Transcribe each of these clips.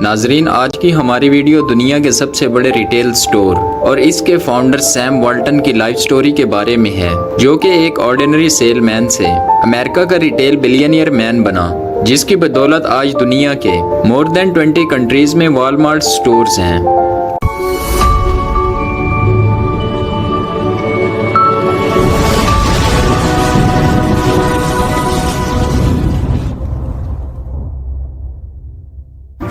ناظرین، آج کی ہماری ویڈیو دنیا کے سب سے بڑے ریٹیل سٹور اور اس کے فاؤنڈر سیم والٹن کی لائف سٹوری کے بارے میں ہے، جو کہ ایک آرڈینری سیل مین سے امریکہ کا ریٹیل بلینئر مین بنا، جس کی بدولت آج دنیا کے مور دین 20 کنٹریز میں والمارٹ سٹورز ہیں۔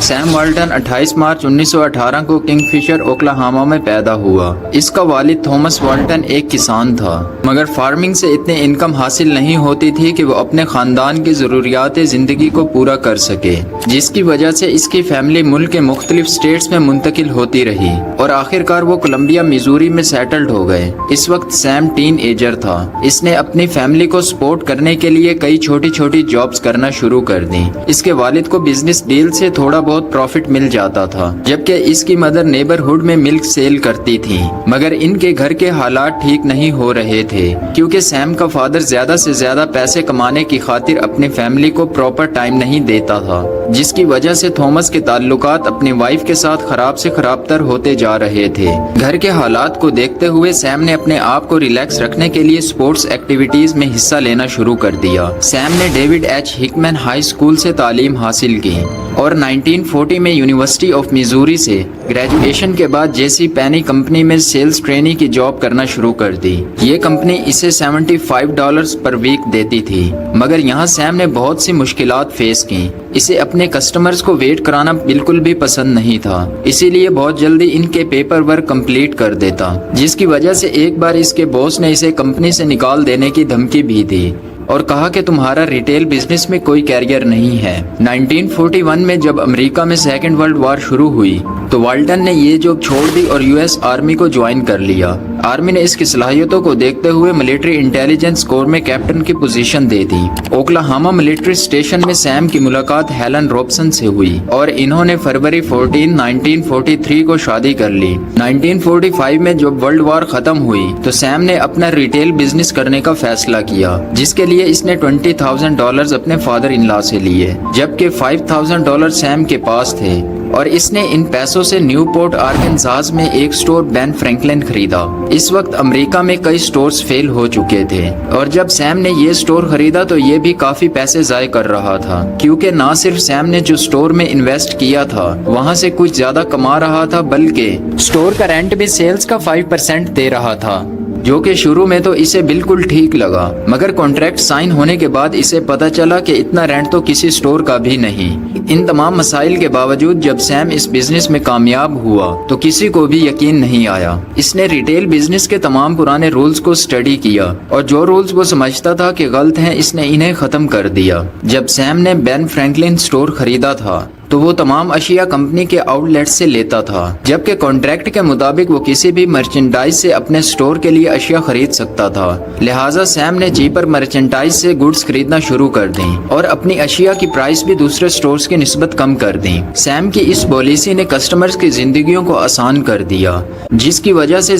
سیم والٹن 28 مارچ 1918 کو کنگ فشر اوکلاہاما میں پیدا ہوا۔ اس کا والد تھامس والٹن ایک کسان تھا، مگر فارمنگ سے اتنی انکم حاصل نہیں ہوتی تھی کہ وہ اپنے خاندان کی ضروریات زندگی کو پورا کر سکے، جس کی وجہ سے اس کی فیملی ملک کے مختلف سٹیٹس میں منتقل ہوتی رہی اور آخر کار وہ کولمبیا میزوری میں سیٹلڈ ہو گئے۔ اس وقت سیم ٹین ایجر تھا۔ اس نے اپنی فیملی کو سپورٹ کرنے کے لیے کئی چھوٹی چھوٹی جابز کرنا شروع کر دی۔ اس کے والد کو بزنس ڈیل سے تھوڑا بہت پروفٹ مل جاتا تھا، جبکہ اس کی مدر نیبرہڈ میں ملک سیل کرتی تھی، مگر ان کے گھر کے حالات ٹھیک نہیں ہو رہے تھے، کیونکہ سیم کا فادر زیادہ سے زیادہ پیسے کمانے کی خاطر اپنی فیملی کو پراپر ٹائم نہیں دیتا تھا، جس کی وجہ سے تھامس کے تعلقات اپنی وائف کے ساتھ خراب سے خراب تر ہوتے جا رہے تھے۔ گھر کے حالات کو دیکھتے ہوئے سیم نے اپنے آپ کو ریلیکس رکھنے کے لیے سپورٹس ایکٹیویٹیز میں حصہ لینا شروع کر دیا۔ سیم نے ڈیوڈ ایچ ہکمین ہائی اسکول سے تعلیم حاصل کی اور 1940 میں یونیورسٹی آف میزوری سے گریجویشن کے بعد جے سی پینی کمپنی میں سیلز ٹرینی کی جاب کرنا شروع کر دی۔ یہ کمپنی اسے $75 پر ویک دیتی تھی، مگر یہاں سیم نے بہت سی مشکلات فیس کی۔ اسے اپنے کسٹمرز کو ویٹ کرانا بالکل بھی پسند نہیں تھا، اسی لیے بہت جلدی ان کے پیپر ورک کمپلیٹ کر دیتا، جس کی وجہ سے ایک بار اس کے باس نے اسے کمپنی سے نکال دینے کی دھمکی بھی دی اور کہا کہ تمہارا ریٹیل بزنس میں کوئی کیریئر نہیں ہے۔ 1941 میں جب امریکہ میں سیکنڈ ورلڈ وار شروع ہوئی تو والٹن نے یہ جاب چھوڑ دی اور US آرمی کو جوائن کر لیا۔ آرمی نے اس کی صلاحیتوں کو دیکھتے ہوئے ملٹری انٹیلیجنس کور میں کیپٹن کی پوزیشن دے دی۔ اوکلاہاما ملٹری اسٹیشن میں سیم کی ملاقات ہیلن روبسن سے ہوئی اور انہوں نے فروری 14، 1943 کو شادی کر لی۔ 1945 میں جب ورلڈ وار ختم ہوئی تو سیم نے اپنا ریٹیل بزنس کرنے کا فیصلہ کیا، جس کے لیے اس نے $20,000 اپنے فادر ان لا سے لیے، جبکہ $5,000 سیم کے پاس تھے، اور اس نے ان پیسوں سے نیو پورٹ آرکنساس میں ایک سٹور بین فرینکلن خریدا۔ اس وقت امریکہ میں کئی سٹورز فیل ہو چکے تھے، اور جب سیم نے یہ سٹور خریدا تو یہ بھی کافی پیسے ضائع کر رہا تھا، کیونکہ نہ صرف سیم نے جو سٹور میں انویسٹ کیا تھا وہاں سے کچھ زیادہ کما رہا تھا، بلکہ سٹور کا رینٹ بھی سیلز کا 5% دے رہا تھا، جو کہ شروع میں تو اسے بالکل ٹھیک لگا، مگر کانٹریکٹ سائن ہونے کے بعد اسے پتا چلا کہ اتنا رینٹ تو کسی سٹور کا بھی نہیں۔ ان تمام مسائل کے باوجود جب سیم اس بزنس میں کامیاب ہوا تو کسی کو بھی یقین نہیں آیا۔ اس نے ریٹیل بزنس کے تمام پرانے رولز کو اسٹڈی کیا اور جو رولز وہ سمجھتا تھا کہ غلط ہیں اس نے انہیں ختم کر دیا۔ جب سیم نے بین فرینکلن سٹور خریدا تھا تو وہ تمام اشیاء کمپنی کے آؤٹ لیٹ سے لیتا تھا، جبکہ کانٹریکٹ کے مطابق وہ کسی بھی مرچنڈائز سے اپنے سٹور کے لیے اشیاء خرید سکتا تھا، لہٰذا سیم نے چیپر مرچنڈائز سے گڈز خریدنا شروع کر دیں اور اپنی اشیاء کی پرائس بھی دوسرے سٹورز کی نسبت کم کر دیں۔ سیم کی اس پالیسی نے کسٹمرز کی زندگیوں کو آسان کر دیا، جس کی وجہ سے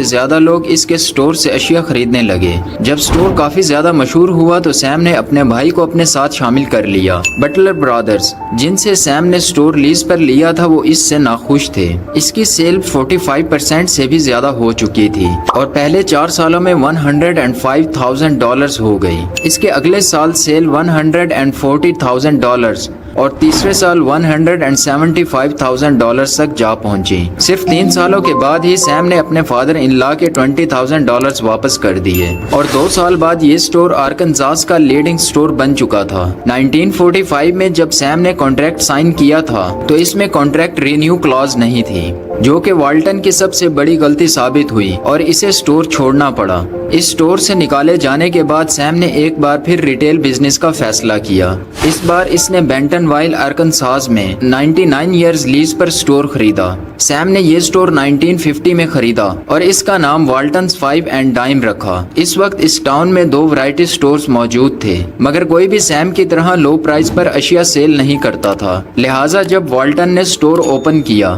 زیادہ لوگ اس کے سٹور سے اشیاء خریدنے لگے۔ جب سٹور کافی زیادہ مشہور ہوا تو سیم نے اپنے بھائی کو اپنے ساتھ شامل کر لیا۔ بٹلر برادرز، جن سے سیم نے سٹور لیز پر لیا تھا، وہ اس سے ناخوش تھے۔ اس کی سیل 45% سے بھی زیادہ ہو چکی تھی اور پہلے 4 سالوں میں $105,000 ہو گئی۔ اس کے اگلے سال سیل $140,000 اور تیسرے سال $175,000 تک جا پہنچی۔ صرف 3 سالوں کے بعد ہی سیم نے اپنے فادر ان لا کے $20,000 واپس کر دیے اور 2 سال بعد یہ سٹور آرکنساس کا لیڈنگ سٹور بن چکا تھا۔ 1945 میں جب سیم نے کانٹریکٹ سائن کیا تھا تو اس میں کانٹریکٹ رینیو کلاز نہیں تھی، جو کہ والٹن کی سب سے بڑی غلطی ثابت ہوئی اور اسے سٹور چھوڑنا پڑا۔ اس سٹور سے نکالے جانے کے بعد سیم نے ایک بار پھر ریٹیل بزنس کا فیصلہ کیا۔ اس بار اس نے بینٹن وائل آرکنساس میں 99 ایئرز لیز پر سٹور خریدا۔ سیم نے یہ سٹور 1950 میں خریدا اور اس کا نام والٹنز 5 اینڈ ڈائم رکھا۔ اس وقت اس ٹاؤن میں 2 ورائٹی سٹورز موجود تھے، مگر کوئی بھی سیم کی طرح لو پرائس پر اشیاء سیل نہیں کرتا تھا، لہٰذا جب والٹن نے سٹور اوپن کیا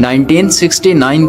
1969